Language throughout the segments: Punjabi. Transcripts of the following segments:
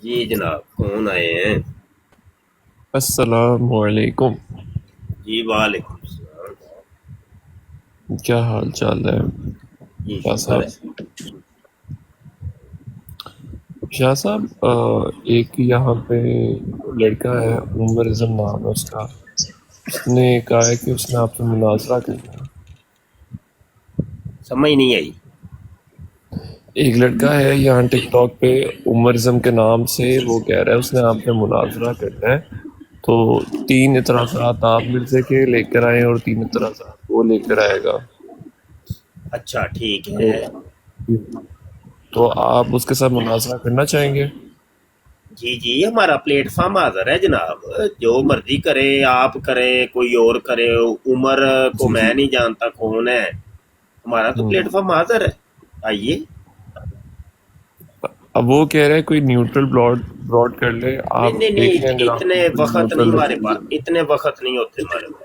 جی جناب، کون آئے ہیں؟ السلام علیکم۔ جی وعلیکم السلام۔ کیا حال چال ہے جی شاہ شکر صاحب؟ ہے۔ شاہ صاحب ایک یہاں پہ لڑکا ہے، عمر اعظم نام ہے اس کا، اس نے کہا ہے کہ اس نے آپ سے مناظرہ کرنا ہے۔ سمجھ نہیں آئی۔ ایک لڑکا ہے یہاں ٹک ٹاک پہ عمر اعظم کے نام سے، وہ کہہ رہا ہے اس نے آپ سے مناظرہ کرنا ہے، تو 3 اعتراضات آپ مرزا کے لے کر آئے اور 3 اعتراضات وہ لے کر آئے گا۔ اچھا ٹھیک تو ہے۔ تو آپ اس کے ساتھ مناظرہ کرنا چاہیں گے؟ جی جی، ہمارا پلیٹ فارم حاضر ہے جناب، جو مرضی کرے، آپ کریں کوئی اور کرے، عمر کو جی میں نہیں جانتا کون ہے، ہمارا تو پلیٹ فارم حاضر ہے، آئیے۔ اب وہ کہہ رہے کوئی نیوٹرل براڈ کر لے، آپ نہیں نہیں دیکھ لیں نہیں، اگر آپ اتنے کو کوئی وقت نہیں نیوٹرل ہمارے پاس، اتنے وقت نہیں ہوتے ہمارے پاس۔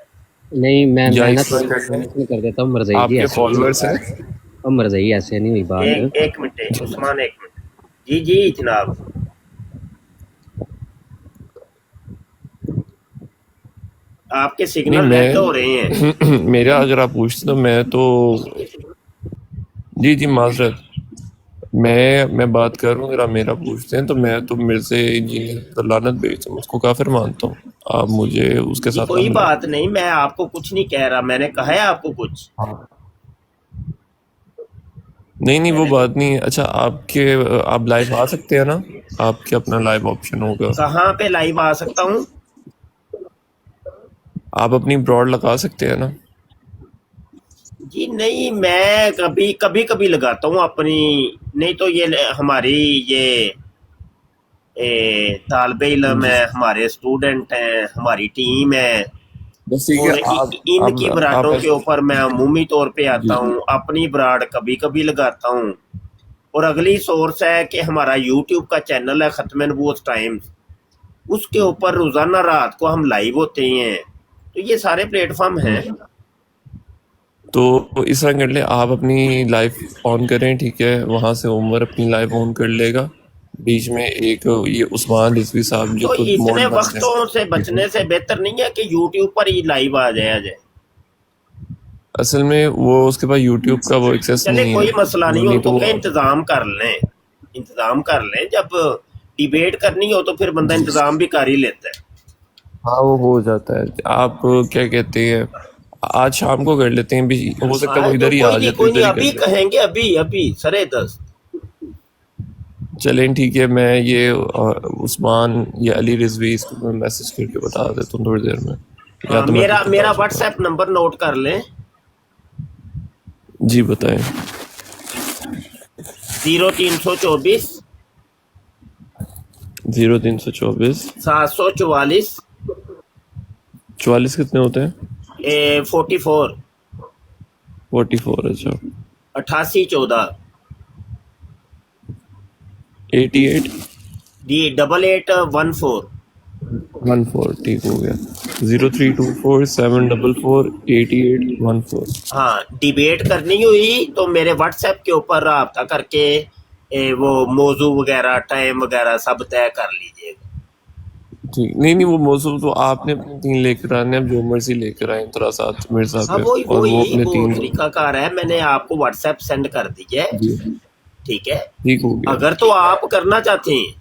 نہیں یا میں نا اس طرح تھوڑی کر لیں، انفارمیشن کر دیتا ہوں مرزائی آپ جی، کے ایسے نہیں فالوورس ہیں۔ مرزائی ایسے نہیں ہوئی بات۔ ایک منٹ عثمان، ایک منٹ۔ جی جی جناب، آپ کے نہیں سگنل لیگ ہو رہے ہیں۔ میرا اگر آپ پوچھتے تو میں تو جی معذرت، میں بات کر رہا ہوں، اگر آپ میرا پوچھتے ہیں تو میں تو مرزا انجینئر لعنت بھیجتا ہوں، اس کو کافر مانتا ہوں، آپ مجھے اس کے جی ساتھ نہ کوئی ملائیں۔ بات نہیں، میں آپ کو کچھ نہیں کہہ رہا، میں نے کہا ہے آپ کو کچھ؟ نہیں میں وہ نے بات نہیں ہے۔ اچھا آپ لائیو آ سکتے ہیں نا؟ آپ کے اپنا لائیو آپشن ہوگا، کہاں پہ لائیو آ سکتا ہوں؟ آپ اپنی براڈ لگا سکتے ہیں نا؟ جی نہیں، میں کبھی کبھی کبھی لگاتا ہوں اپنی، نہیں تو یہ ہماری یہ طالب علم جی ہے، ہمارے اسٹوڈنٹ ہیں، ہماری ٹیم ہے، بس ٹھیک ہے، اور ان کی آپ براڈوں کے ایسے اوپر میں عمومی طور پہ جی آتا ہوں، اپنی براڈ کبھی کبھی لگاتا ہوں، اور اگلی سورس ہے کہ ہمارا یوٹیوب کا چینل ہے ختم نبوت ٹائمز، اس کے اوپر روزانہ رات کو ہم لائیو ہوتے ہیں، تو یہ سارے پلیٹ فارم ہیں۔ تو اس طرح کر لیں، آپ اپنی لائف آن کریں، ٹھیک ہے، وہاں سے عمر اپنی لائف آن کر لے گا، بیچ میں ایک یہ عثمان رضوی صاحب جو تو خود اتنے موڈ بن وقتوں سے جائے۔ بچنے سے بہتر نہیں ہے کہ یوٹیوب پر ہی لائیو آ جائے۔ اصل میں وہ اس کے پاس یوٹیوب کا وہ ایکسیس چلے نہیں ہے، کوئی مسئلہ نہیں، نہیں ان تو کو وہ کہ انتظام کر لیں، جب ڈیبیٹ کرنی ہو تو پھر بندہ جی انتظام بھی کر ہی لیتا ہے۔ ہاں وہ ہو جاتا ہے۔ آپ کیا کہتے ہیں، آج شام کو کر لیتے ہیں، بھی ہو سکتا ہے وہ ادھر ہی آ جائے تو کوئی نہیں، ادھر ہی کر ابھی لیں۔ کہیں گے، ابھی سرے دست۔ چلیں ٹھیک ہے، میں یہ عثمان یا علی رضوی اس کو میں میسج کر کے بتا دیتا ہوں تھوڑی دیر میں، یا ہاں، تو میں خود بتا میرا دوں واٹس گا۔ ایپ نمبر نوٹ کر لیں: جی بتائیں۔ 0324 0324 744 44 کتنے ہوتے ہیں؟ 44 44، اچھا 8814 88 دی 8814۔ 14، ٹھیک ہو گیا، 0324 744 8814۔ ہاں، ڈیبیٹ کرنی ہوئی تو میرے واٹس ایپ کے اوپر رابطہ کر کے وہ موضوع وغیرہ ٹائم وغیرہ سب طے کر لیجیے گا۔ ٹھیک، نہیں وہ موضوع تو آپ نے اپنے 3 لے کر آنے، اب جو مرضی لے کر آئیں اعتراضات مرزا ہاں پہ، اور وہ وہی اپنے وہ 3۔ طریقہ کار ہے، میں نے آپ کو واٹس ایپ سینڈ کر دی ہے، جی ٹھیک ہے۔ ٹھیک ہو گیا۔ اگر تو آپ کرنا چاہتے ہیں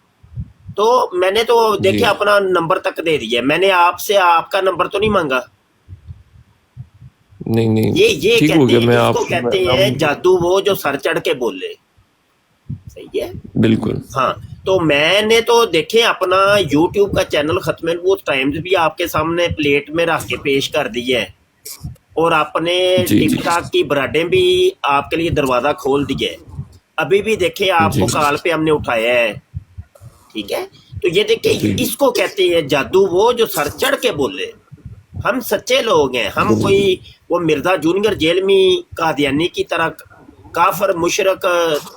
تو میں نے تو جی دیکھیں اپنا نمبر تک دے دیا، میں نے آپ سے آپ کا نمبر تو نہیں مانگا۔ نہیں یہ ٹھیک ہو کہتے گیا، ہیں، میں اس آپ کو کو کہتے ہیں جادو، وہ جو سر چڑھ کے بولے، صحیح ہے۔ بالکل ہاں، تو میں نے تو دیکھیں اپنا یوٹیوب کا چینل ختم نبوت ٹائمز بھی آپ کے سامنے پلیٹ میں رکھ کے پیش کر دی ہے، اور اپنے جی ٹک ٹاک کی براڈیں بھی آپ کے لیے دروازہ کھول دیے، ابھی بھی دیکھیں آپ جی کو کال پہ ہم نے اٹھایا ہے، ٹھیک ہے۔ تو یہ دیکھیں جی اس کو کہتے ہیں جادو، وہ جو سر چڑھ کے بولے۔ ہم سچے لوگ ہیں، ہم کوئی وہ مرزا جونیئر جیل میں قادیانی کی طرح کافر مشرک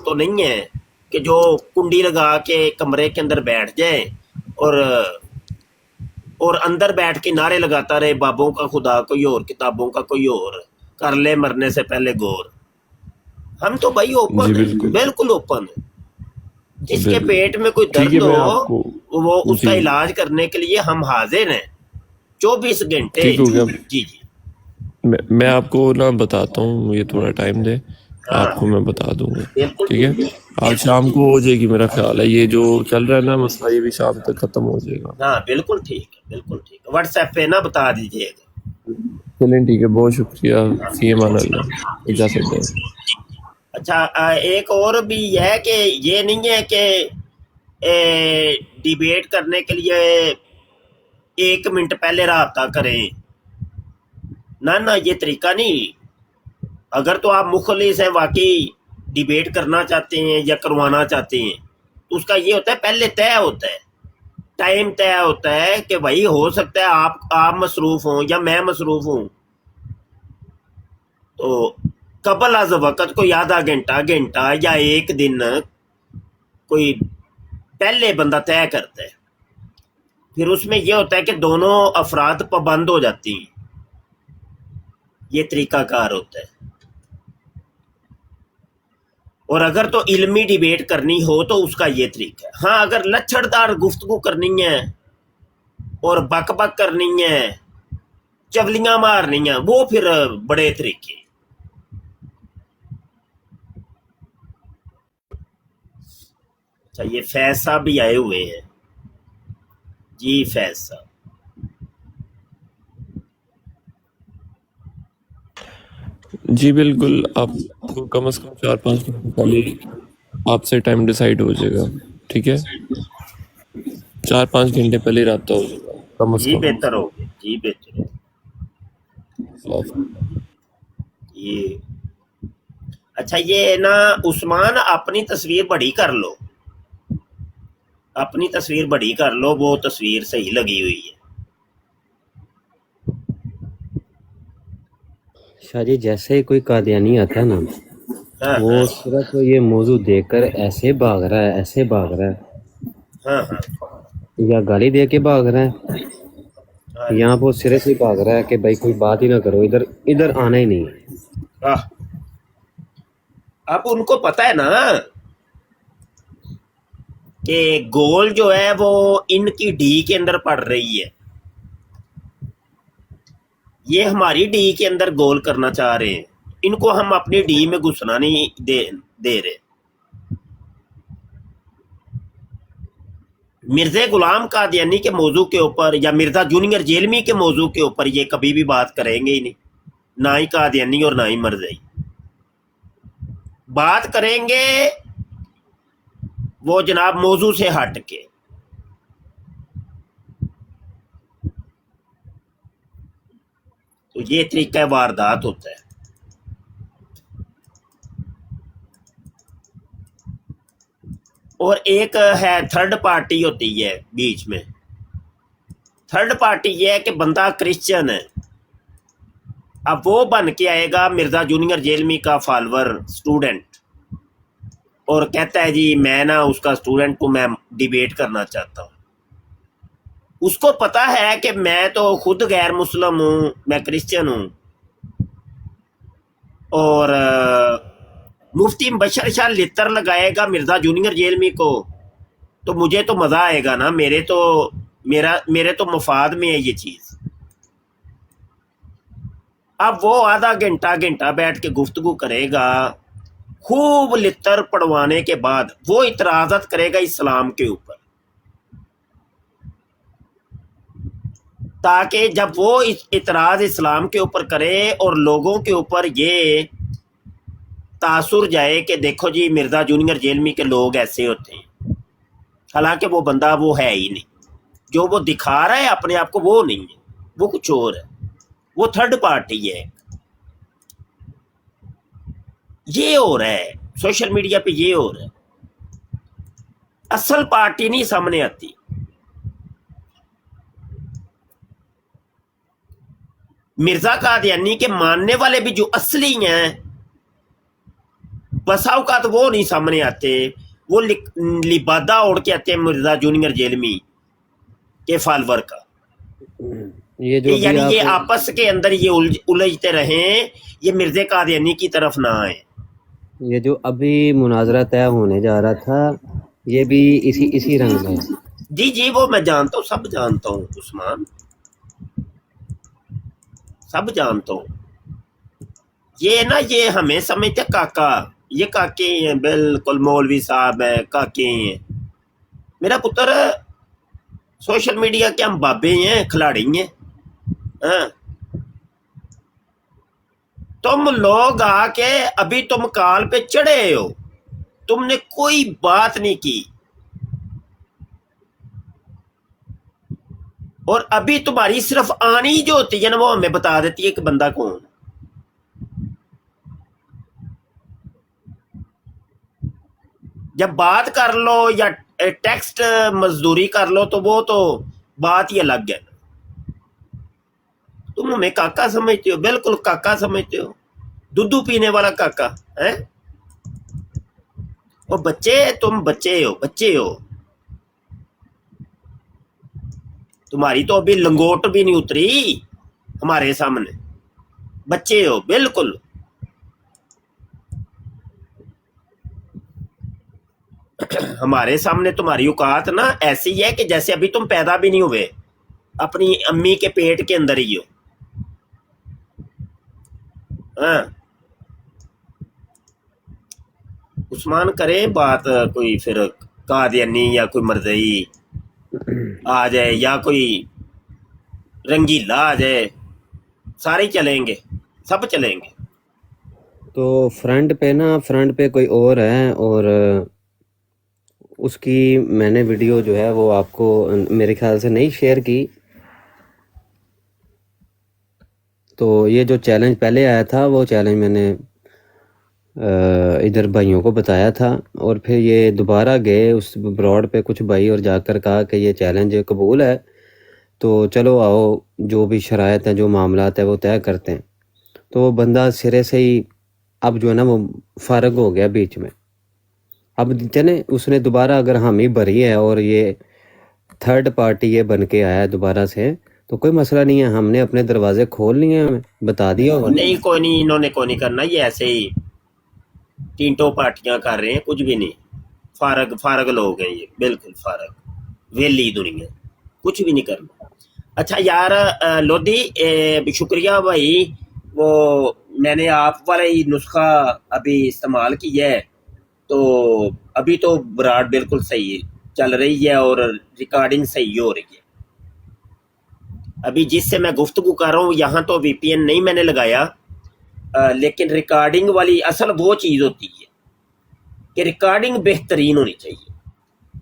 تو نہیں ہے کہ جو کنڈی لگا کے کمرے کے اندر بیٹھ جائیں اور اندر بیٹھ کے نعرے لگاتا رہے: بابوں کا خدا کوئی اور، کتابوں کا کوئی اور، کر لے مرنے سے پہلے غور۔ ہم تو بھائی جی اوپن ہیں، بالکل بالکل اوپن ہیں۔ जिसके बिल्कुल पेट में कोई ठीक है, दर्द मैं हो आपको वो उसका जी इलाज करने के लिए हम हाजिर हैं 24 घंटे। ठीक हो गया। जी जी मैं आपको ना बताता हूँ, मुझे थोड़ा टाइम दे, हाँ आपको मैं बता दूंगा, बिल्कुल ठीक है? आज शाम को हो जाएगी मेरा ख्याल है, ये जो चल रहा है ना मसला, ये भी शाम तक खत्म हो जाएगा। हाँ बिल्कुल ठीक है, बिल्कुल ठीक है। व्हाट्सएप पे ना बता दीजिएगा। चलें ठीक है, बहुत शुक्रिया, फी अमान अल्लाह, इजाज़त दें। अच्छा एक और भी है कि ये नहीं है कि डिबेट करने के लिए 1 मिनट पहले राब्ता करें, ना ना ये तरीका नहीं। अगर तो आप मुखलिस हैं, वाकई डिबेट करना चाहते हैं या करवाना चाहते हैं, तो उसका ये होता है पहले तय होता है, टाइम तय होता है कि भाई हो सकता है आप मसरूफ हों या मैं मसरूफ हूँ, तो कबल अज वक़्त कोई आधा घंटा घंटा या एक दिन कोई पहले बंदा तय करता है। फिर उसमें यह होता है कि दोनों अफराद पाबंद हो जाती हैं, ये तरीकाकार होता है। और अगर तो इल्मी डिबेट करनी हो तो उसका ये तरीका है। हाँ अगर लच्छड़दार गुफ्तगू करनी है और बक बक करनी है, चवलियां मारनी है, वो फिर बड़े तरीके। अच्छा ये फैज साहब भी आए हुए हैं जी। फैज साहब जी बिल्कुल, आपको कम से कम 4-5 घंटे पहले आपसे टाइम डिसाइड हो जाएगा, ठीक है? 4-5 घंटे पहले राब्ता हो जाएगा कम से जी कम। बेहतर हो गया जी, बेहतर हो ये। अच्छा ये ना उस्मान अपनी तस्वीर बड़ी कर लो, अपनी तस्वीर बड़ी कर लो, वो तस्वीर सही लगी हुई है। शाह जी जैसे ही कोई कादियानी आता है ना, हाँ वो सिर्फ ये मौजू देखकर ऐसे भाग रहा है, ऐसे भाग रहा है, हाँ हाँ या गाली दे के भाग रहा है, हाँ यहाँ वो सिरे से भाग रहा है कि भाई कोई बात ही ना करो, इधर इधर आना ही नहीं है। हाँ। अब उनको पता है ना कि गोल जो है वो इनकी डी के अंदर पड़ रही है, ये हमारी डी के अंदर गोल करना चाह रहे हैं, इनको हम अपनी डी में घुसना नहीं दे रहे। मिर्जा गुलाम कादियानी के मौजू के ऊपर या मिर्जा जूनियर जेलमी के मौजू के ऊपर ये कभी भी बात करेंगे ही नहीं, ना ही कादियानी और ना ही मरज़ई। बात करेंगे वो जनाब मौजू से हट के। तो ये तरीका वारदात होता है। और एक है थर्ड पार्टी होती है बीच में। थर्ड पार्टी ये है कि बंदा क्रिश्चियन है, अब वो बन के आएगा मिर्जा जूनियर जेलमी का फॉलोअर स्टूडेंट और कहता है जी मैं ना उसका स्टूडेंट हूँ, मैं डिबेट करना चाहता हूँ। उसको पता है कि मैं तो खुद गैर मुस्लिम हूँ, मैं क्रिश्चियन हूँ, और मुफ्ती बशर शाह लितर लगाएगा मिर्जा जूनियर जेलमी को, तो मुझे तो मज़ा आएगा ना, मेरे तो मफाद में है ये चीज़। अब वो आधा घंटा घंटा बैठ के गुफ्तगू करेगा, खूब लितर पढ़वाने के बाद वो इतराज़त करेगा इस्लाम के ऊपर, ताकि जब वो इतराज़ इस्लाम के ऊपर करे और लोगों के ऊपर ये तासुर जाए कि देखो जी मिर्जा जूनियर जेलमी के लोग ऐसे होते हैं, हालांकि वो बंदा वो है ही नहीं, जो वो दिखा रहा है अपने आप को वो नहीं है, वो कुछ और है, वो थर्ड पार्टी है। ये हो रहा है सोशल मीडिया पे, ये हो रहा है, असल पार्टी नहीं सामने आती। मिर्जा कादियानी के मानने वाले भी जो असली हैं बसा औकात वो नहीं सामने आते, वो लिबादा ओढ़ के आते हैं मिर्जा जूनियर जेलमी के फॉलोअर का। ये जो यानी भी ये आप आपस के अंदर ये उलझते रहें, ये मिर्जा कादियानी की तरफ ना आए। ये जो अभी मुनाजरा तय होने जा रहा था, یہ بھی اسی رنگ میں ہے. جی جی وہ میں جانتا ہوں، سب جانتا ہوں عثمان، سب جانتا ہوں. یہ نا یہ ہمیں سمجھتے کاکا، یہ کاکے ہی ہیں، بالکل مولوی صاحب ہیں، کاکے ہی ہیں. میرا پتر سوشل میڈیا کے ہم بابے ہیں، کھلاڑی ہیں. ہاں تم لوگ آ کے ابھی تم کال پہ چڑھے ہو، تم نے کوئی بات نہیں کی، اور ابھی تمہاری صرف آنی جو ہوتی ہے نا وہ ہمیں بتا دیتی ہے کہ بندہ کون. جب بات کر لو یا ٹیکسٹ مزدوری کر لو تو وہ تو بات ہی الگ ہے. تم ہمیں کاکا سمجھتے ہو، بالکل کاکا سمجھتے ہو، دودھ پینے والا کاکا ہے. وہ بچے، تم بچے ہو، بچے ہو. تمہاری تو ابھی لنگوٹ بھی نہیں اتری ہمارے سامنے، بچے ہو بالکل. ہمارے سامنے تمہاری اوقات نا ایسی ہے کہ جیسے ابھی تم پیدا بھی نہیں ہوئے، اپنی امی کے پیٹ کے اندر ہی ہو. ہاں عثمان کریں بات، کوئی پھر قادیانی یا کوئی مرزئی آ جائے یا کوئی رنگیلا آ جائے، سارے چلیں گے، سب چلیں گے. تو فرنٹ پہ کوئی اور ہے، اور اس کی میں نے ویڈیو جو ہے وہ آپ کو میرے خیال سے نہیں شیئر کی. تو یہ جو چیلنج پہلے آیا تھا وہ چیلنج میں نے ادھر بھائیوں کو بتایا تھا، اور پھر یہ دوبارہ گئے اس براڈ پہ کچھ بھائی اور جا کر کہا کہ یہ چیلنج قبول ہے، تو چلو آؤ جو بھی شرائط ہیں جو معاملات ہیں وہ طے کرتے ہیں. تو وہ بندہ سرے سے ہی اب جو ہے نا وہ فارغ ہو گیا بیچ میں. اب چلیں اس نے دوبارہ اگر حامی بھری ہے اور یہ تھرڈ پارٹی یہ بن کے آیا ہے دوبارہ سے، تو کوئی مسئلہ نہیں ہے، ہم نے اپنے دروازے کھول لیے ہیں، ہمیں بتا دیا ہوگا. نہیں کوئی نہیں، انہوں نے کوئی نہیں کرنا، یہ ایسے ہی تینٹوں پارٹیاں کر رہے ہیں، کچھ بھی نہیں. فارغ لوگ ہیں یہ، بالکل فارغ ویلی دنیا، کچھ بھی نہیں کرنا. اچھا یار لودھی شکریہ بھائی، وہ میں نے آپ والا ہی نسخہ ابھی استعمال کیا ہے، تو ابھی تو براڈ بالکل صحیح چل رہی ہے اور ریکارڈنگ صحیح ہو رہی ہے. ابھی جس سے میں گفتگو کر رہا ہوں یہاں تو وی پی این نہیں میں نے لگایا، لیکن ریکارڈنگ والی اصل وہ چیز ہوتی ہے کہ ریکارڈنگ بہترین ہونی چاہیے.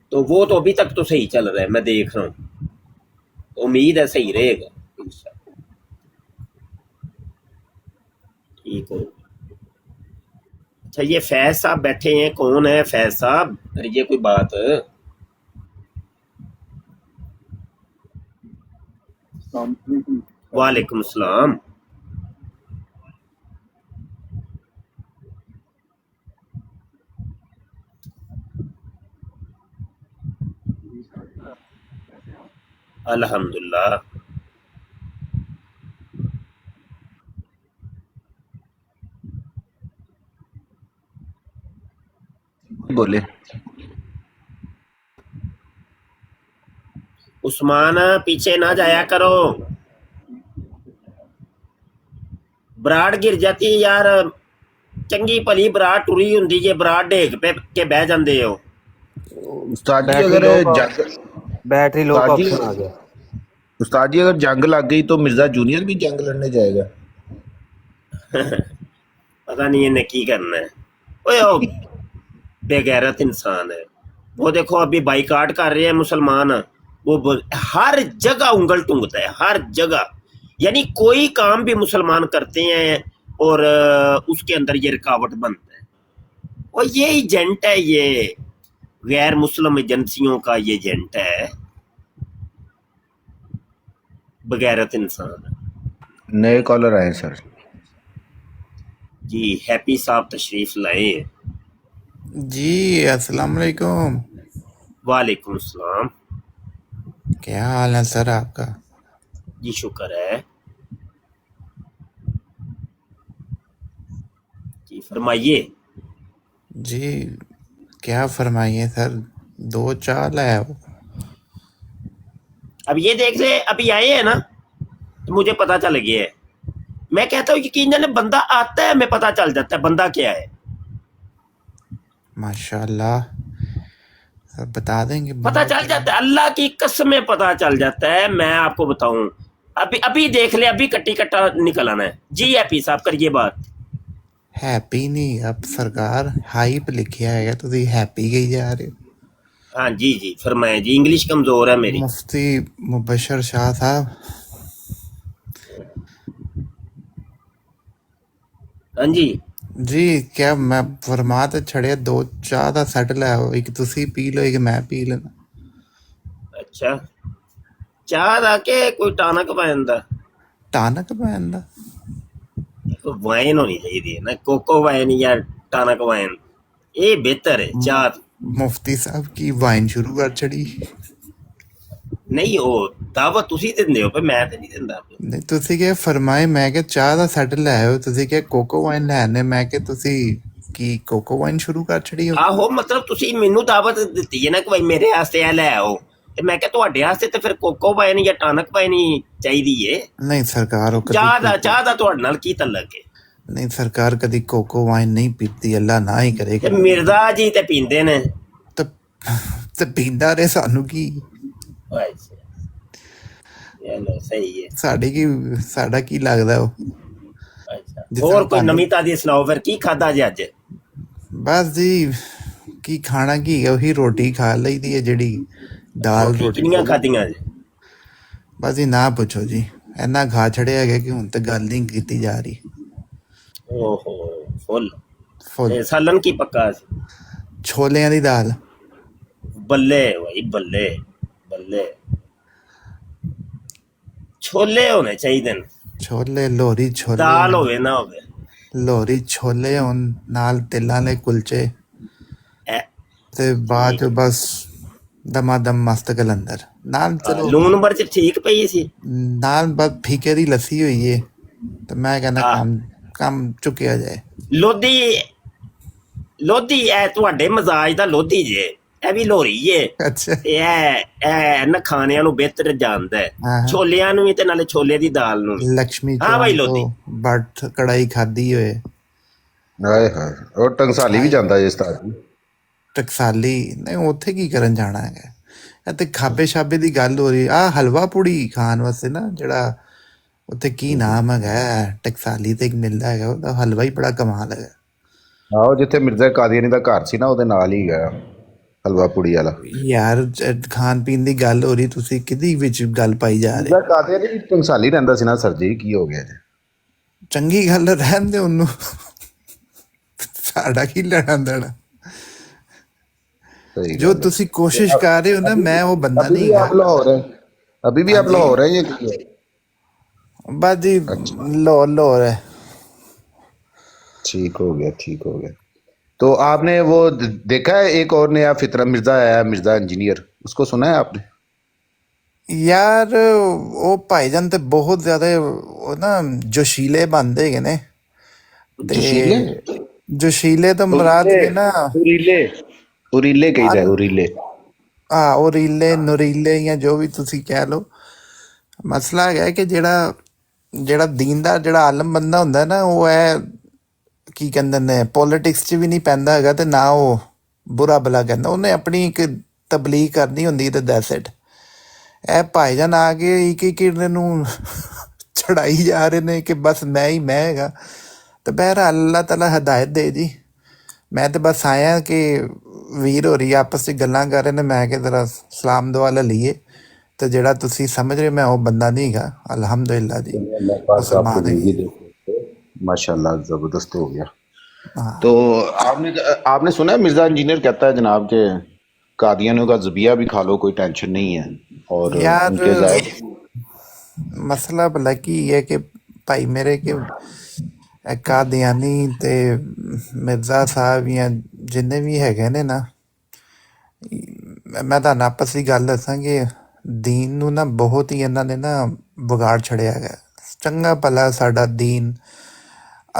تو وہ تو ابھی تک تو صحیح چل رہا ہے، میں دیکھ رہا ہوں، امید ہے صحیح رہے گا انشاءاللہ. ٹھیک ہو. اچھا یہ فیض صاحب بیٹھے ہیں، کون ہے فیض صاحب؟ کریے کوئی بات. وعلیکم السلام. الحمدللہ. بولے عثمان پیچھے نہ جایا کرو، براڈ گر جاتی ہے یار، چنگی پلی براڈ ٹری ہوں جی براڈ ڈیگ پہ کے بہ جاندے ہو. استاد جی بیٹری اگر لو کا جنگ بیٹری لو استاد کا جی آپشن آ گیا. استاد جی اگر جنگ لگ گئی تو مرزا جونیئر بھی جنگ لڑنے جائے گا. پتہ نہیں انہیں کی کرنا ہے، وہ بے غیرت انسان ہے. وہ دیکھو ابھی بائیکاٹ کر رہے ہیں مسلمان، وہ ہر جگہ انگل ٹونگتا ہے، ہر جگہ. یعنی کوئی کام بھی مسلمان کرتے ہیں اور اس کے اندر یہ رکاوٹ بنتا ہے. اور یہ ایجنٹ ہے، یہ غیر مسلم ایجنسیوں کا یہ ایجنٹ ہے، بغیرت انسان. نئے کالر آئے سر. جی ہیپی صاحب تشریف لائے. جی السلام علیکم. وعلیکم السلام. کیا حال ہے سر آپ کا؟ جی شکر ہے. جی فرمائیے. جی کیا فرمائیے سر، दो चार लाया वो। अब ये देख ले, अभी आए हैं ना तो मुझे पता चल गया है। मैं कहता हूँ यकीनन बंदा आता है, हमें पता चल जाता है बंदा क्या है। माशाल्लाह, सर बता देंगे पता बंदा चल क्या है। जाता है, अल्लाह की कसम में पता चल जाता है। मैं आपको बताऊं, अभी अभी देख ले, अभी कट्टी कट्टा निकल आना है जी। हैप्पी साहब करिए बात। हैप्पी नहीं, अब सरकार हाइप लिखिया है, ਤੁਸੀਂ हैप्पी कही जा रहे हो। हाँ जी जी, फरमाए जी, इंग्लिश कमजोर है मेरी। मुफ्ती मुबशर शाह साहब, हाँ जी, जी क्या मैं फरमा ਤੇ ਛੜਿਆ ਦੋ ਚਾਹ ਦਾ ਸੈੱਟ ਲੈ ਆਓ, ਇੱਕ ਤੁਸੀਂ ਪੀ ਲਓ ਇੱਕ ਮੈਂ ਪੀ ਲੈਣਾ। अच्छा चाह दा के कोई टानक पैंदा, ਟਾਨਕ ਪੈਣ ਦਾ वाइन होनी चाहिए ना, कोको वाइन या टानक वाइन, ये बेहतर है चाह। ਮੁਫਤੀ ਸਾਹਿਬ ਕੀ ਵਾਈਨ ਸ਼ੁਰੂ ਕਰ ਛੜੀ। नहीं हो दावत तुसी दिंदे हो पे, मैं ते नहीं दिंदा। ਨਹੀਂ ਤੁਸੀਂ ਕਿਹਾ ਫਰਮਾਏ, ਮੈਂ ਕਿਹਾ ਚਾਹ ਦਾ ਸੈੱਟ ਲੈ ਆਓ, ਤੁਸੀਂ ਕਿਹਾ ਕੋਕੋ ਵਾਈਨ ਲੈਣੇ, ਮੈਂ ਕਿਹਾ ਤੁਸੀਂ ਕੀ ਕੋਕੋ ਵਾਈਨ ਸ਼ੁਰੂ ਕਰ ਛੜੀ ਹੋ। ਆਹੋ ਮਤਲਬ ਤੁਸੀਂ ਮੈਨੂੰ ਦਾਵਤ ਦਿੱਤੀ ਹੈ ਨਾ ਕਿ ਭਾਈ ਮੇਰੇ ਵਾਸਤੇ ਇਹ ਲੈ ਆਓ, ਤੇ ਮੈਂ ਕਿਹਾ ਤੁਹਾਡੇ ਵਾਸਤੇ ਤੇ ਫਿਰ ਕੋਕੋ ਵਾਈਨ ਜਾਂ ਟਾਨਕ ਵਾਈਨ ਹੀ ਚਾਹੀਦੀ ਏ। ਨਹੀਂ ਸਰਕਾਰ ਉਹ ਚਾਹ ਕਦੀ ਦਾ ਤੁਹਾਡੇ ਨਾਲ ਕੀ ਤਲਕ ਹੈ? ਨਹੀਂ ਸਰਕਾਰ ਕਦੀ ਕੋਕੋ ਵਾਈਨ ਨਹੀਂ ਪੀਤੀ, ਅੱਲਾ ਨਾ ਹੀ ਕਰੇ। ਤੇ ਮਿਰਜ਼ਾ ਜੀ ਤੇ ਪੀਂਦੇ ਨੇ। ਤੇ ਪੀਂਦਾ ਰਹੇ, ਸਾਨੂੰ ਕੀ, ਅੱਛਾ ਚਲੋ ਸਹੀ ਹੈ। ਸਾਡਾ ਕੀ ਲੱਗਦਾ ਉਹ। ਅੱਛਾ ਜਿਸ ਹੋਰ ਤਰ੍ਹਾਂ ਕੋਈ ਤੁਹਾਨੂੰ- ਨਵੀਂ ਤਾਜ਼ੀ ਸੁਣਾਓ, ਫਿਰ ਕੀ ਖਾਦਾ ਜੀ ਅੱਜ? ਬਸ ਜੀ ਕੀ ਖਾਣਾ ਕੀ ਹੈ, ਉਹੀ ਰੋਟੀ ਖਾ ਲਈਦੀ ਹੈ ਜਿਹੜੀ ਦਾਲ ਰੋਟੀ। ਕਿੰਨੀਆਂ ਖਾਧੀਆਂ ਜੀ? ਬਸ ਜੀ ਨਾ ਪੁੱਛੋ ਜੀ, ਇੰਨਾ ਖਾ ਛੜਿਆ ਗਿਆ ਕਿ ਹੁਣ ਤੇ ਗੱਲ ਨਹੀਂ ਕੀਤੀ ਜਾ ਰਹੀ। ਓਹੋ ਫੁੱਲ। ਫੁੱਲ ਤੇ ਸਾਲਨ ਕੀ ਪੱਕਾ ਸੀ? ਛੋਲਿਆਂ ਦੀ ਦਾਲ। ਬੱਲੇ ਭਾਈ ਬੱਲੇ ਬੱਲੇ, ਛੋਲੇ ਹੋਣੇ ਚਾਹੀਦੇ ਨੇ, ਛੋਲੇ ਲੋਰੀ ਛੋਲੇ ਦਾਲ ਹੋਵੇ ਨਾ ਹੋਵੇ। ਲੋਰੀ ਛੋਲੇ ਹੋਣ ਨਾਲ ਤਿਲਾਂ ਦੇ ਕੁਲਚੇ, ਐ- ਤੇ ਬਾਅਦ ਚ ਬਸ ਦਮਾਦਮ ਮਸਤ ਕਲੰਦਰ ਨਾਲ। ਚਲੋ ਲੂਣ ਮਿਰਚ ਠੀਕ ਪਈ ਸੀ? ਨਾਲ ਬਸ ਫੀਕੇ ਦੀ ਲੱਸੀ ਹੋਈ ਏ, ਤੇ ਮੈਂ ਕਹਿੰਦਾ ਆਹ। ਕੰਮ ਚੁੱਕਿਆ ਜਾਏ। ਲੋਧੀ ਐ ਤੁਹਾਡੇ ਮਜ਼ਾਜ ਦਾ ਲੋਧੀ ਜੇ, ਇਹ ਵੀ ਲੋਰੀ ਏ। ਅੱਛਾ ਤੇ ਇਹ ਨਾ ਖਾਣਿਆਂ ਨੂੰ ਬਿਹਤਰ ਜਾਣਦਾ ਹੈ, ਹਾਂ। ਛੋਲਿਆਂ ਨੂੰ ਵੀ ਤੇ ਨਾਲੇ ਛੋਲੇ ਦੀ ਦਾਲ ਨੂੰ ਵੀ। ਲక్ష్ਮੀ ਹਾਂ ਭਾਈ ਚੌਂਕ ਲੋਧੀ। ਤੋਂ ਬੱਠ ਕੜਾਈ ਖਾਦੀ ਹੋਏ, ਹਾਏ ਹਾਏ, ਉਹ ਟੰਗਸਾਲੀ ਵੀ ਜਾਂਦਾ ਜੇ ਉਸਤਾਦ ਜੀ। ਟਕਸਾਲੀ ਨਹੀਂ, ਉੱਥੇ ਕੀ ਕਰਨ ਜਾਣਾ ਹੈਗਾ। ਇਹ ਤੇ ਖਾਬੇ ਛਾਬੇ ਦੀ ਗੱਲ ਹੋ ਰਹੀ। ਆ ਹਲਵਾ ਪੂੜੀ ਖਾਣ ਵਾਸਤੇ ਨਾ, ਜਿਹੜਾ ਉੱਥੇ ਕੀ ਨਾਮ ਹੈਗਾ ਟਕਸਾਲੀ ਤੇ ਇੱਕ ਮਿਲਦਾ ਹੈਗਾ, ਉਹਦਾ ਹਲਵਾ ਹੀ ਬੜਾ ਕਮਾਲ ਹੈਗਾ। ਆਹੋ ਜਿੱਥੇ ਮਿਰਜ਼ਾ ਕਾਦੀਆਨੀ ਦਾ ਘਰ ਸੀ ਨਾ, ਉਹਦੇ ਨਾਲ ਹੀ ਗਿਆ ਹਲਵਾ ਪੁੜੀ ਵਾਲਾ। ਯਾਰ ਖਾਣ ਪੀਣ ਦੀ ਗੱਲ ਹੋ ਰਹੀ, ਤੁਸੀਂ ਕਿਹਦੀ ਵਿੱਚ ਗੱਲ ਪਾਈ ਜਾ ਰਹੇ। ਮਿਰਜ਼ਾ ਕਾਦੀਆਨੀ ਵੀ ਟੰਗਸਾਲੀ ਰਹਿੰਦਾ ਸੀ ਨਾ ਸਰ ਜੀ, ਕੀ ਹੋ ਗਿਆ ਜੀ? ਚੰਗੀ ਗੱਲ ਹੈ, ਰਹਿਣ ਦੇ ਉਹਨੂੰ, ਸਾਡਾ ਕੀ ਲੈਣਾ ਦੇਣਾ। सही ਜੋ गल है। ਤੁਸੀਂ ਕੋਸ਼ਿਸ਼ ਕਰ ਰਹੇ ਹੋ ਨਾ, ਮੈਂ ਉਹ ਬੰਦਾ अभी नहीं भी आप गा। लाहौर हैं? अभी भी आप हाँ जी। लाहौर हैं ये क्या है? बस जी अच्छा। लाहौर है। ठीक हो गया, ठीक हो गया। तो आपने वो देखा है एक और नया फितरा मिर्जा आया है, मिर्जा इंजीनियर, उसको सुना है आपने? ਯਾਰ ਉਹ ਭਾਈਜਾਨ ਤੇ ਬਹੁਤ ਜ਼ਿਆਦਾ ਉਹ ਨਾ ਜੋਸ਼ੀਲੇ ਬਣਦੇ ਹੈਗੇ ਨੇ, जोशीले? ਤੇ ਜੋਸ਼ੀਲੇ ਤੋਂ ਮੁਰਾਦ उरीले ਕੇ ਨਾ उरीले उरीले कही जाए, उरीले। ਆ ਉਹ ਰੀਲੇ ਨੁਰੀਲੇ ਜਾਂ ਜੋ ਵੀ ਤੁਸੀਂ ਕਹਿ ਲਓ। ਮਸਲਾ ਹੈਗਾ ਕਿ ਜਿਹੜਾ ਦੀਨ ਦਾ ਜਿਹੜਾ ਆਲਮ ਬੰਦਾ ਹੁੰਦਾ ਨਾ, ਉਹ ਹੈ ਕੀ ਕਹਿੰਦੇ ਨੇ, ਪੋਲਿਟਿਕਸ 'ਚ ਵੀ ਨਹੀਂ ਪੈਂਦਾ ਹੈਗਾ, ਤੇ ਨਾ ਉਹ ਬੁਰਾ ਭਲਾ ਕਹਿੰਦਾ। ਉਹਨੇ ਆਪਣੀ ਇੱਕ ਤਬਲੀਗ ਕਰਨੀ ਹੁੰਦੀ ਤੇ ਦੈਟਸ ਇਟ। ਇਹ ਭਾਈਜਾਨ ਆ ਕੇ ਇੱਕ ਨੂੰ ਚੜਾਈ ਜਾ ਰਹੇ ਨੇ ਕਿ ਬਸ ਮੈਂ ਹੀ ਮੈਂ ਹੈਗਾ। ਤੇ ਬਹਿਰਹਾਲ ਅੱਲਾਹ ਤਾਲਾ ਹਦਾਇਤ ਦੇ ਜੀ। ਮੈਂ ਤੇ ਬਸ ਆਇਆ ਕਿ ਵੀਰ ਹੋ ਰਹੀ ਆਪਸ 'ਚ ਗੱਲਾਂ ਕਰ ਰਹੇ ਨੇ, ਮੈਂ ਕਿ ਜ਼ਰਾ ਸਲਾਮ ਦੁਆ ਲੈ ਲਈਏ। ਤੇ ਜਿਹੜਾ ਤੁਸੀਂ ਸਮਝ ਰਹੇ, ਮੈਂ ਉਹ ਬੰਦਾ नहीं गा, अल्हम्दुलिल्लाह जी अल्लाह पाक आपको मुसलमान है। जिंदगी दे, माशाल्लाह जबरदस्त हो गया। हाँ तो आपने सुना है मिर्जा इंजीनियर कहता है जनाब के कादियानियों का ज़बिया भी खा लो, कोई टेंशन नहीं है, और यार उनके जायद ਮਸਲਾ ਭਲਾ ਕੀ ਹੈ ਕਿ ਭਾਈ ਮੇਰੇ ਕਿ ਕਾਦੀਆਨੀ ਤੇ ਮਿਰਜ਼ਾ ਸਾਹਿਬ ਜਾਂ ਜਿੰਨੇ ਵੀ ਹੈਗੇ ਨੇ ਨਾ, ਮੈਂ ਤੁਹਾਨੂੰ ਆਪਸ ਦੀ ਗੱਲ ਦੱਸਾਂ ਕਿ ਦੀਨ ਨੂੰ ਨਾ ਬਹੁਤ ਹੀ ਇਹਨਾਂ ਨੇ ਨਾ ਵਿਗਾੜ ਛੜਿਆ ਹੈਗਾ। ਚੰਗਾ ਭਲਾ ਸਾਡਾ ਦੀਨ,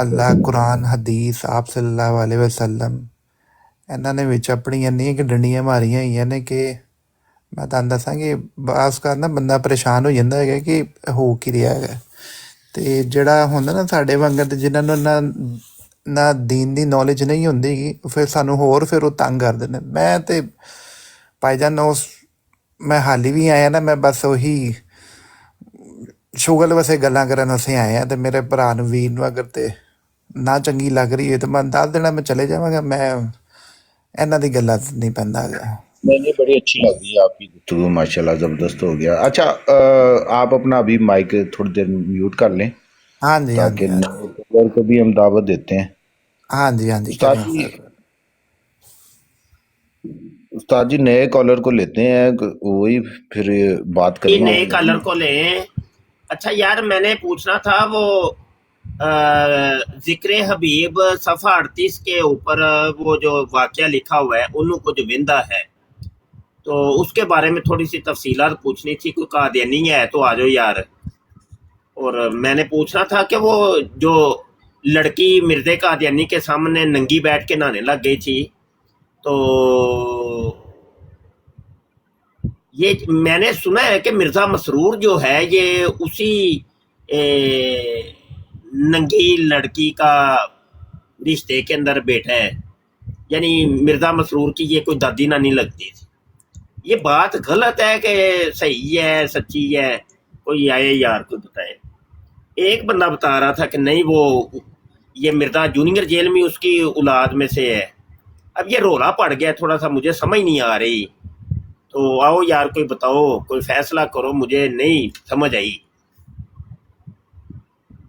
ਅੱਲਾਹ, ਕੁਰਾਨ, ਹਦੀਸ, ਆਪ ਸੱਲੱਲਾਹੁ ਅਲੈਹਿ ਵਸੱਲਮ, ਇਹਨਾਂ ਨੇ ਵਿੱਚ ਆਪਣੀ ਇੰਨੀਆਂ ਕਿ ਡੰਡੀਆਂ ਮਾਰੀਆਂ ਹੋਈਆਂ ਨੇ ਕਿ ਮੈਂ ਤੁਹਾਨੂੰ ਦੱਸਾਂ ਕਿ ਬਾਸ ਕਰ ਨਾ ਬੰਦਾ ਪਰੇਸ਼ਾਨ ਹੋ ਜਾਂਦਾ ਹੈਗਾ ਕਿ ਹੋ ਕੀ ਰਿਹਾ ਹੈਗਾ। ਤੇ ਜਿਹੜਾ ਹੁੰਦਾ ਨਾ ਸਾਡੇ ਵਾਂਗਰ ਤੇ ਜਿਨ੍ਹਾਂ ਨੂੰ ਨਾ ਦੀਨ ਦੀ ਨੌਲੇਜ ਨਹੀਂ ਹੁੰਦੀ ਗੀ, ਫਿਰ ਸਾਨੂੰ ਹੋਰ ਫਿਰ ਉਹ ਤੰਗ ਕਰਦੇ ਨੇ। ਮੈਂ ਤੇ ਭਾਈਜਾਨ ਉਸ ਮੈਂ ਹਾਲੀ ਵੀ ਆਇਆ ਨਾ, ਮੈਂ ਬਸ ਉਹੀ ਸ਼ੁਗਲ ਵਸੇ ਗੱਲਾਂ ਕਰਨ ਵਾਸਤੇ ਆਏ ਆ। ਤੇ ਮੇਰੇ ਭਰਾ ਨੂੰ ਵੀਰ ਨੂੰ ਅਗਰ ਤੇ ਨਾ ਚੰਗੀ ਲੱਗ ਰਹੀ ਹੈ ਤਾਂ ਮੈਂ ਦੱਸ ਦੇਣਾ, ਮੈਂ ਚਲੇ ਜਾਵਾਂਗਾ। ਮੈਂ ਇਹਨਾਂ ਦੀ ਗੱਲਾਂ 'ਚ ਨਹੀਂ ਪੈਂਦਾ ਹੈਗਾ। नहीं बड़ी अच्छी लग रही है आपकी गुफ्तगू, माशाल्लाह ज़बरदस्त हो गया। अच्छा आप अपना अभी माइक थोड़ी देर म्यूट कर लें ਹਾਂਜੀ ताकि ਹਾਂਜੀ ਹਾਂਜੀ नए कॉलर को भी हम दावत देते हैं। ਹਾਂਜੀ ਹਾਂਜੀ उस्ताद करें जी, सर। उस्ताद जी नए कॉलर को लेते हैं, वही फिर बात ये करेंगे। नए कलर को लें। अच्छा यार, मैंने पूछना था वो जिक्र हबीब सफ़ा 38 के ऊपर वो जो वाक़या लिखा हुआ है उन्हों को जो विंदा है, तो उसके बारे में थोड़ी सी तफसीलात पूछनी थी। कोई कादियानी है तो आ जाओ यार। और मैंने पूछना था कि वो जो लड़की मिर्ज़े कादियानी के सामने नंगी बैठ के नहाने लग गई थी, तो ये मैंने सुना है कि मिर्ज़ा मसरूर जो है ये उसी नंगी लड़की का रिश्ते के अंदर बेटा है, यानी मिर्ज़ा मसरूर की ये कोई दादी नानी लगती थी। ये बात गलत है कि सही है, सच्ची है? कोई आए यार, कोई बताए। एक बंदा बता रहा था कि नहीं वो ये मिर्ज़ा जूनियर जेल में उसकी औलाद में से है। अब ये रोला पड़ गया थोड़ा सा, मुझे समझ नहीं आ रही। तो आओ यार, कोई बताओ, कोई फैसला करो, मुझे नहीं समझ आई।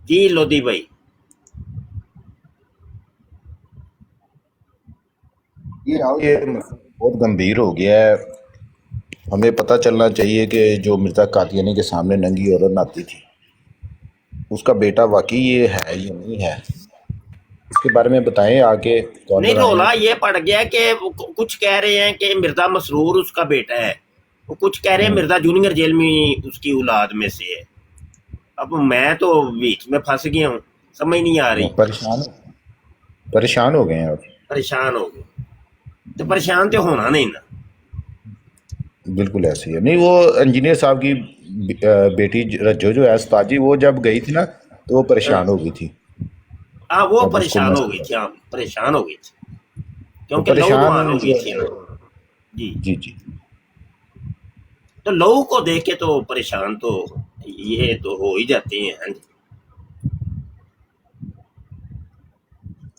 जी लोधी भाई। ये बहुत गंभीर हो गया है। हमें पता चलना चाहिए कि जो मिर्ज़ा कादियानी के सामने नंगी औरत नहाती थी उसका बेटा वाकई ये है या नहीं है, इसके बारे में बताएं। आगे नहीं, कॉलर रोला आए। ये पड़ गया कि कुछ कह रहे हैं कि मिर्ज़ा मसरूर उसका बेटा है, वो कुछ कह रहे हैं मिर्ज़ा जूनियर जेल में उसकी औलाद में से है। अब मैं तो बीच में फंस गया हूँ, समझ नहीं आ रही। परेशान हो गए हैं आप। परेशान हो गए तो परेशान तो होना नहीं ना। बिल्कुल ऐसे ही है। नहीं, वो इंजीनियर साहब की बेटी रज्जो जो है उस्ताद जी, वो जब गई थी ना तो वो परेशान हो गई थी। हाँ, वो जब उसको परेशान हो गई मसला थी। हाँ, परेशान हो गई थी तो क्योंकि लहू परेशान लुहान हो गई थी ना। जी, जी जी। तो लहू को देख के तो परेशान तो ये तो हो ही जाते हैं। हाँ जी।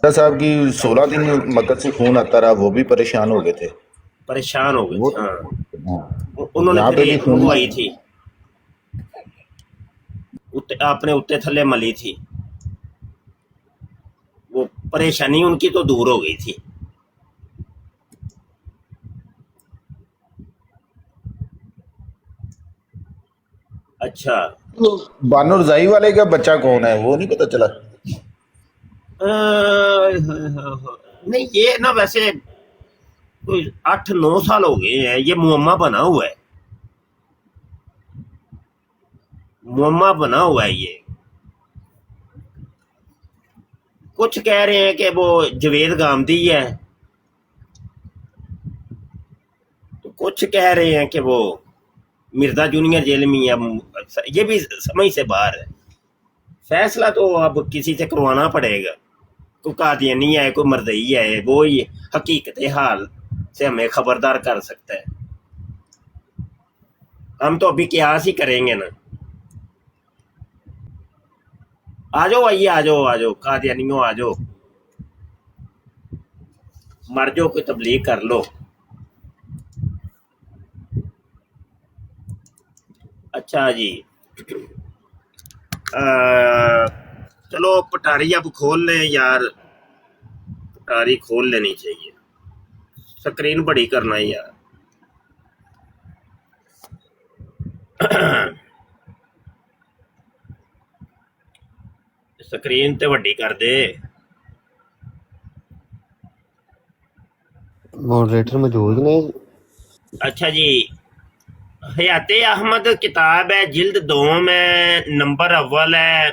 साहब की 16 दिन मक्कत से खून आता रहा, वो भी परेशान हो गए थे। परेशान हो गए वो थे। हाँ, हाँ, उन्होंने यहाँ फिर पे भी एक खून मंगवाई थी, अपने उत्ते थल्ले मली थी, वो परेशानी उनकी तो दूर हो गई थी। अच्छा, बानो रजाई वाले का बच्चा कौन है वो नहीं पता चला। नहीं ये ना वैसे कोई 8-9 साल हो गए हैं, ये मुअम्मा बना हुआ है, मुअम्मा बना हुआ है ये। कुछ कह रहे हैं कि वो जवेद गामदी है, तो कुछ कह रहे हैं कि वो मिर्ज़ा जूनियर जेल में है। ये भी समझ से बाहर है। फैसला तो अब किसी से करवाना पड़ेगा। कोई कादियानी है, कोई मर्दई है, वो ही हकीकत हाल से हमें खबरदार कर सकता है। हम तो अभी कियास ही करेंगे ना। आ जाओ, आइए, आ जाओ कादियानियों, आ जाओ, मर जाओ, कोई तबलीग कर लो। अच्छा जी, चलो पटारी अब खोल लें यार, पटारी खोल लेनी चाहिए, स्क्रीन बड़ी करना है यार। स्क्रीन ते वड्डी कर दे। मॉडरेटर मौजूद ने। अच्छा जी, हयाते अहमद किताब है, जिल्द 2 में, नंबर अव्वल है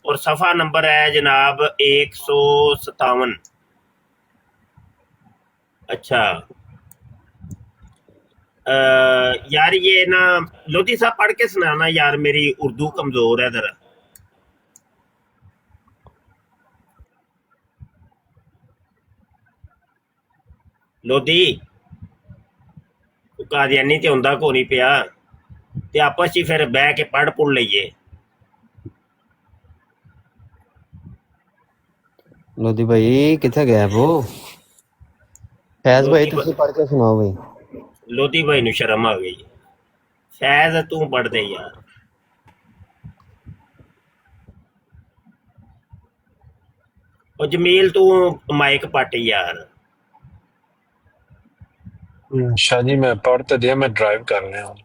और सफ़ा नंबर है जनाब 157। अच्छा। यार ये ना लोधी साहब पढ़ के सुनाना यार, मेरी उर्दू कमजोर है जरा। लोधी कादियानी ते हुंदा को नहीं पिया, ते आपस च फिर बह के पढ़ पुढ़ लईए। लोधी भाई किथे गए वो? फैज भाई लोधी तुसी पढ़ के सुनाओ भाई। लोधी भाई नु शर्म आ गई। फैज तू पढ़ दे यार। और जमील तू माइक पट यार। शाह जी मैं पढ़ तो दिया, मैं ड्राइव कर रहा हूँ।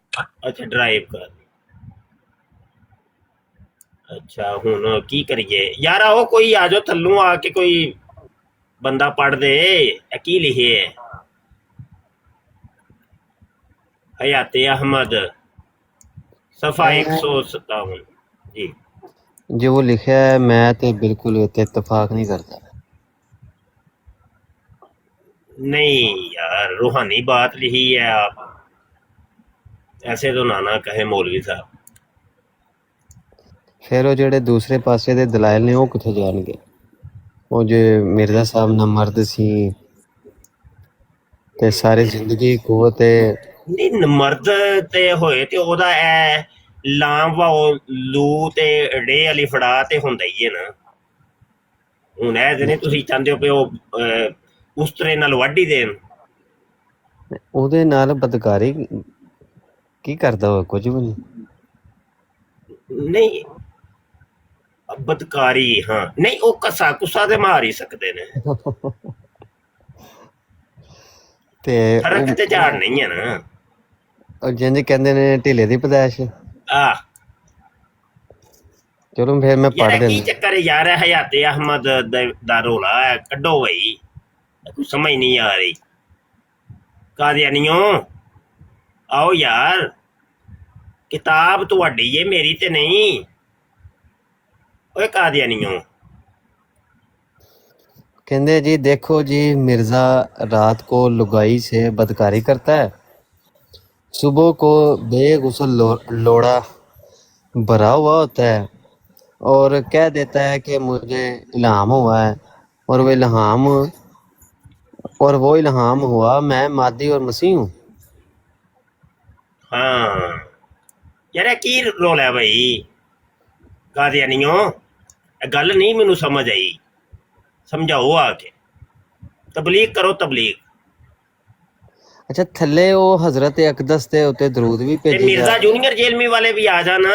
अच्छा ड्राइव कर। अच्छा हुन की करिए यार, आओ कोई आ जाओ थल्लू आके, कोई बंदा पढ़ दे। की लिखे है? हयाते अहमद, सफा 157 जी। जो वो लिखा है मैं तो बिल्कुल इत्तेफाक नहीं करता। नहीं यार, रूहानी बात लिखी है आप, ऐसे तो ना कहे मौलवी साहब। फिर वो जेड़े दूसरे पासे दे दलाइल ने वो किथे जाणगे? वो जो मिर्जा साहब ना मर्द सी ते सारी जिंदगी कुवत नहीं मर्द ते होए ते ओदा ए लाम वा लू ते डे वाली फड़ा ते हुंदा ही है ना। हुन ऐ ते नहीं तुसी चाहते हो पे उस तरह नाल वाढी देन। ਉਹਦੇ ਨਾਲ ਬਦਕਾਰੀ ਕੀ ਕਰਦਾ ਹੋਇਆ? ਕੁਝ ਵੀ ਨਹੀਂ। नहीं बदकारी, हाँ नहीं वो कसा कुसा ते मार ही सकते ने, ਤੇ फर्क ते झाड़ नहीं है ना। ਉਹ ਜਿੰਜ ਕਹਿੰਦੇ ਨੇ ਢਿੱਲੇ ਦੀ ਪਦਾਇਸ਼। आ ਚਲੋ ਫਿਰ ਮੈਂ यार ਪੜ੍ਹ की ਦਿੰਦਾ। चक्कर है यार, हयाते अहमद दा रोला है, कड्डो भाई, कुछ समझ नहीं आ रही। कादियानियों आओ यार, किताब तुहाडी है मेरी ते नहीं। ओए कादियानियों कहते जी देखो जी, मिर्जा रात को लुगाई से बदकारी करता है, सुबह को बेगुसल लोड़ा भरा हुआ होता है और कह देता है कि मुझे इल्हाम हुआ है, और वो इल्हाम हुआ मैं मादी और मसीह हूँ। हाँ यार ये की रोल है भाई? कादियानियों गल नहीं मैनू समझ आई, समझाओ आके, तबलीग करो तबलीग। अच्छा थल्ले वो हजरत अकदस ते उत्ते दरूद भी ते भेजी मिर्जा जा। जूनियर जेलमी वाले भी आ जाना,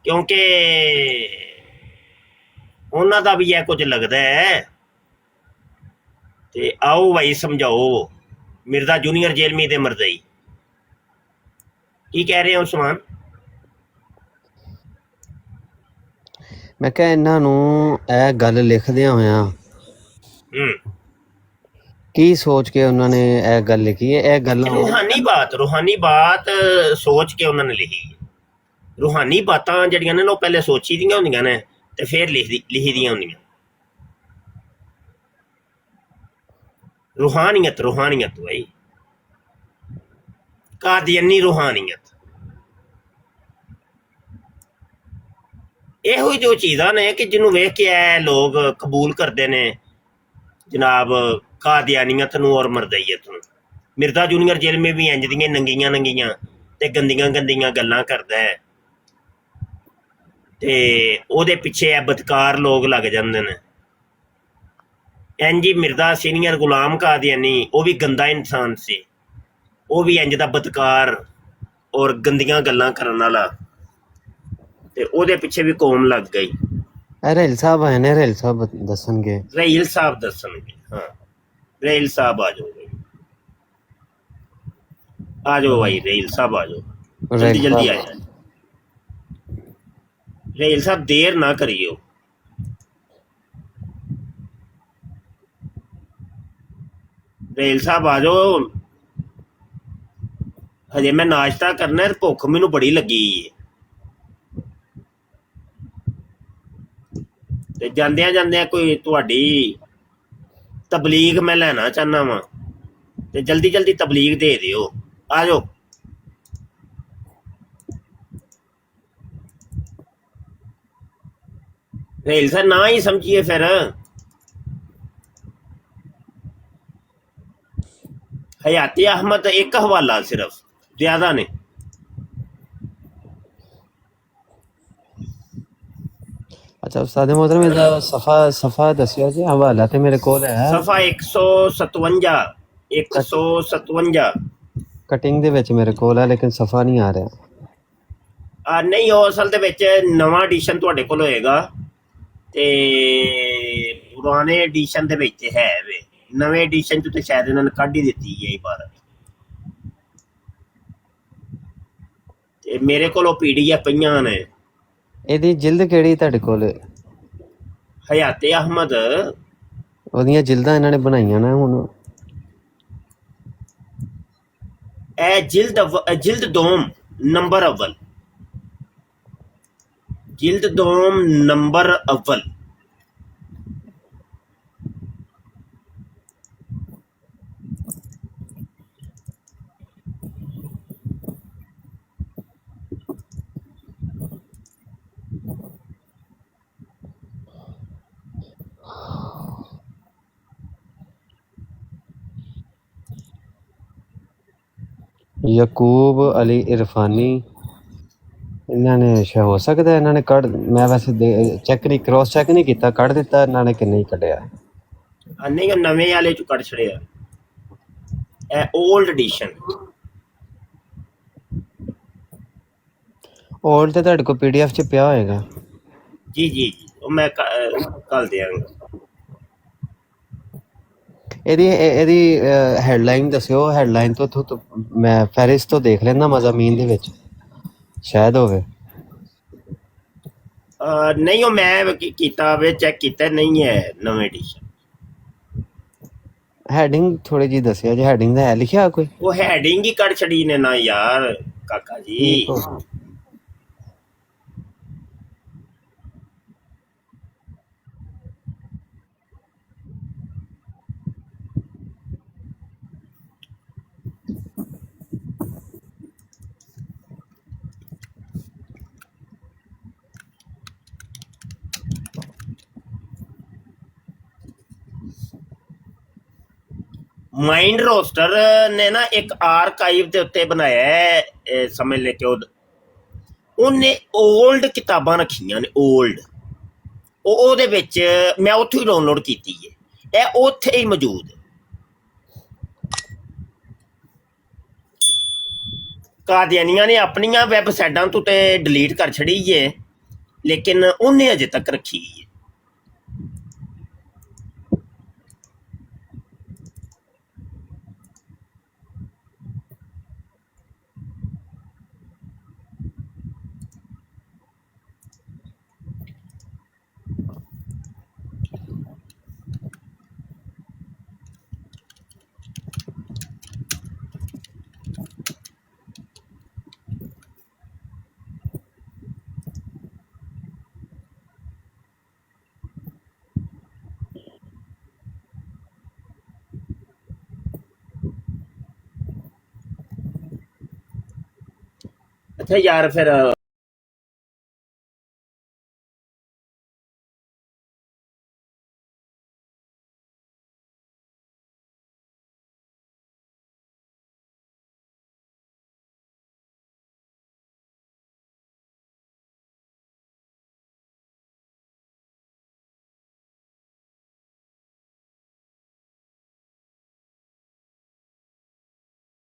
क्योंकि ਉਹਨਾਂ ਦਾ ਵੀ ਇਹ ਕੁਝ ਲੱਗਦਾ ਹੈ। ਤੇ ਆਓ ਭਾਈ ਸਮਝਾਓ ਮਿਰਜ਼ਾ ਜੂਨੀਅਰ ਜੇਲਮੀ ਦੇ ਮਰਜ਼ਈ ਕੀ ਕਹਿ ਰਹੇ ਹੋ ਉਸਮਾਨ? ਮੈਂ ਕਿਹਾ ਇਹਨਾਂ ਨੂੰ ਇਹ ਗੱਲ ਲਿਖਦਿਆਂ ਹੋਇਆਂ ਕੀ ਸੋਚ ਕੇ ਉਹਨਾਂ ਨੇ ਇਹ ਗੱਲ ਲਿਖੀ ਹੈ? ਇਹ ਗੱਲ रूहानी बात सोच के उन्होंने लिखी है। रूहानी बातां जड़ियां ने वो पहले सोची दियां होंदियां ने ते फिर लिखी दियां होंदियां। रूहानियत भाई, कादियानी रूहानियत, ਇਹੋ ਹੀ ਜੋ ਚੀਜ਼ਾਂ ਨੇ ਕਿ ਜਿਹਨੂੰ ਵੇਖ ਕੇ ਇਹ ਲੋਕ ਕਬੂਲ ਕਰਦੇ ਨੇ ਜਨਾਬ ਕਾਦੀਆਨੀਅਤ ਨੂੰ ਔਰ ਮਰਦਈਅਤ ਨੂੰ। ਮਿਰਜ਼ਾ ਜੂਨੀਅਰ ਜੇਲਮੇ ਵੀ ਇੰਜ ਦੀਆਂ ਨੰਗੀਆਂ ਤੇ ਗੰਦੀਆਂ ਗੱਲਾਂ ਕਰਦਾ ਹੈ ਤੇ ਉਹਦੇ ਪਿੱਛੇ ਇਹ ਬਦਕਾਰ ਲੋਕ ਲੱਗ ਜਾਂਦੇ ਨੇ। ਇੰਜ ਹੀ ਮਿਰਜ਼ਾ ਸੀਨੀਅਰ ਗੁਲਾਮ ਕਾਦੀਆਨੀ ਉਹ ਵੀ ਗੰਦਾ ਇਨਸਾਨ ਸੀ, ਉਹ ਵੀ ਇੰਜ ਦਾ ਬਦਕਾਰ ਔਰ ਗੰਦੀਆਂ ਗੱਲਾਂ ਕਰਨ ਵਾਲਾ, ਤੇ ਉਹਦੇ ਪਿੱਛੇ ਵੀ ਕੌਮ ਲੱਗ ਗਈ। ਰੇਲ ਸਾਹਿਬ ਆਏ ਨੇ, ਰੇਲ ਸਾਹਿਬ ਦੱਸਣਗੇ। ਰਹੀਲ ਸਾਹਿਬ ਦੱਸਣਗੇ। ਹਾਂ ਰਹੀਲ ਸਾਹਿਬ ਆ ਜਾਓ ਭਾਈ, ਆ ਜਾਓ ਭਾਈ ਰਹੀਲ ਸਾਹਿਬ ਆ ਜਾਓ, ਜल्दी ਆ ਜਾਓ ਰਹੀਲ ਸਾਹਿਬ, ਦੇਰ ਨਾ ਕਰਿਓ। ਰਹੀਲ ਸਾਹਿਬ ਆ ਜਾਓ, ਹਜੇ ਮੈਂ ਨਾਸ਼ਤਾ ਕਰਨਾ, ਭੁੱਖ ਮੈਨੂੰ ਬੜੀ ਲੱਗੀ ਹੈ। ਤੇ ਜਾਂਦਿਆਂ ਕੋਈ ਤੁਹਾਡੀ ਤਬਲੀਗ ਮੈਂ ਲੈਣਾ ਚਾਹੁੰਦਾ ਵਾਂ ਤੇ ਜਲਦੀ ਜਲਦੀ ਤਬਲੀਗ ਦੇ ਦਿਓ। ਆ ਜਾਓ। ਰੇਲ ਸਰ ਨਾ ਹੀ ਸਮਝੀਏ ਫਿਰ। हयाती अहमद एक हवाला सिर्फ, ज्यादा ने। अच्छा उस्ताद मोहतरम ਇਹਦਾ ਸਫਾ ਦੱਸਿਓ ਜੀ। ਹਵਾਲਾ ਤੇ ਮੇਰੇ ਕੋਲ ਹੈ। सफा 157 157 ਕਟਿੰਗ ਦੇ ਵਿੱਚ ਮੇਰੇ ਕੋਲ ਹੈ ਲੇਕਿਨ ਸਫਾ ਨਹੀਂ ਆ ਰਿਹਾ। ਨਹੀਂ ਉਹ ਅਸਲ ਦੇ ਵਿੱਚ ਨਵਾਂ ਐਡੀਸ਼ਨ ਤੁਹਾਡੇ ਕੋਲ ਹੋਏਗਾ ਤੇ ਪੁਰਾਣੇ ਐਡੀਸ਼ਨ ਦੇ ਵਿੱਚ ਹੈ ਵੇ। ਨਵੇਂ ਐਡੀਸ਼ਨ ਚ ਤੇ ਸ਼ਾਇਦ ਇਹਨਾਂ ਨੇ ਕੱਢ ਹੀ ਦਿੱਤੀ ਹੈ ਇਬਾਰਤ। ਤੇ ਮੇਰੇ ਕੋਲ ਉਹ ਪੀਡੀਐਫ ਪਈਆਂ ਨੇ। ਇਹਦੀ ਜਿਲਦ ਕਿਹੜੀ ਤੁਹਾਡੇ ਕੋਲ? ਹਯਾਤੇ ਅਹਿਮਦ। ਉਹਦੀਆਂ ਜਿਲਦਾਂ ਇਹਨਾਂ ਨੇ ਬਣਾਈਆਂ ਨਾ ਹੁਣ। ਇਹ ਜਿਲਦ ਦੋਮ ਨੰਬਰ ਅਵਲ। जिल्द दोम नंबर अव्वल। ਯਕੂਬ ਅਲੀ ਇਰਫਾਨੀ ਇਹਨਾਂ ਨੇ ਹੋ ਸਕਦਾ ਇਹਨਾਂ ਨੇ ਕੱਢ, ਮੈਂ ਵੈਸੇ ਚੈੱਕ ਨਹੀਂ, ਕ੍ਰੋਸ ਚੈੱਕ ਨਹੀਂ ਕੀਤਾ, ਕੱਢ ਦਿੱਤਾ ਇਹਨਾਂ ਨੇ ਕਿ ਨਹੀਂ ਕੱਢਿਆ। ਨਹੀਂ ਉਹ ਨਵੇਂ ਵਾਲੇ ਚ ਕੱਢ ਛੜਿਆ। ਇਹ 올ਡ ਐਡੀਸ਼ਨ। 올ਡ ਤੇ ਤੁਹਾਡੇ ਕੋਲ ਪੀਡੀਐਫ ਚ ਪਿਆ ਹੋਏਗਾ। ਜੀ ਜੀ ਜੀ ਉਹ ਮੈਂ ਕੱਲ ਦਿਆਂਗਾ। ਇਹਦੀ ਹੈਡਲਾਈਨ ਦੱਸਿਓ। ਹੈਡਲਾਈਨ ਤੋਂ ਮੈਂ ਫੈਰਿਸ ਤੋਂ ਦੇਖ ਲੈਂਦਾ ਮਜ਼ਾਮੀਨ ਦੇ ਵਿੱਚ ਸ਼ਾਇਦ ਹੋਵੇ। ਨਹੀਂ ਉਹ ਮੈਂ ਕੀਤਾ ਵੇ, ਚੈੱਕ ਕੀਤਾ, ਨਹੀਂ ਹੈ ਨਵੇਂ ਐਡੀਸ਼ਨ। ਹੈਡਿੰਗ ਥੋੜੀ ਜੀ ਦੱਸਿਆ ਜੇ। ਹੈਡਿੰਗ ਦਾ ਹੈ ਲਿਖਿਆ ਕੋਈ? ਉਹ ਹੈਡਿੰਗ ਹੀ ਕੱਢ ਛੜੀ ਨੇ ਨਾ ਯਾਰ ਕਾਕਾ ਜੀ। ਮਾਈਂਡ ਰੋਸਟਰ ਨੇ ਨਾ ਇੱਕ ਆਰਕਾਈਵ ਦੇ ਉੱਤੇ ਬਣਾਇਆ ਹੈ, ਸਮਝ ਲੈ ਕੇ ਉਹਨੇ 올ਡ ਕਿਤਾਬਾਂ ਰੱਖੀਆਂ ਨੇ। 올ਡ ਉਹਦੇ ਵਿੱਚ ਮੈਂ ਉੱਥੋਂ ਹੀ ਡਾਊਨਲੋਡ ਕੀਤੀ ਹੈ। ਇਹ ਉੱਥੇ ਹੀ ਮੌਜੂਦ ਹੈ। ਕਾਦੀਆਨੀਆਂ ਨੇ ਆਪਣੀਆਂ ਵੈਬਸਾਈਟਾਂ ਤੋਂ ਤੇ ਡਿਲੀਟ ਕਰ ਛੜੀ ਹੈ ਲੇਕਿਨ ਉਹਨੇ ਅਜੇ ਤੱਕ ਰੱਖੀ ਹੈ। अच्छा यार फिर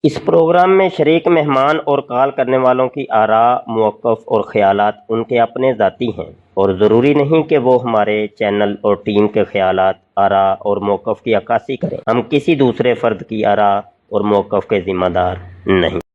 इस प्रोग्राम में शरीक मेहमान और कॉल करने वालों की आरा, मौक़िफ़ और ख़यालात उनके अपने ज़ाती हैं और ज़रूरी नहीं कि वो हमारे चैनल और टीम के ख़यालात, आरा और मौक़िफ़ की अक्कासी करें। हम किसी दूसरे फ़र्द की आरा और मौक़िफ़ के ज़िम्मेदार नहीं।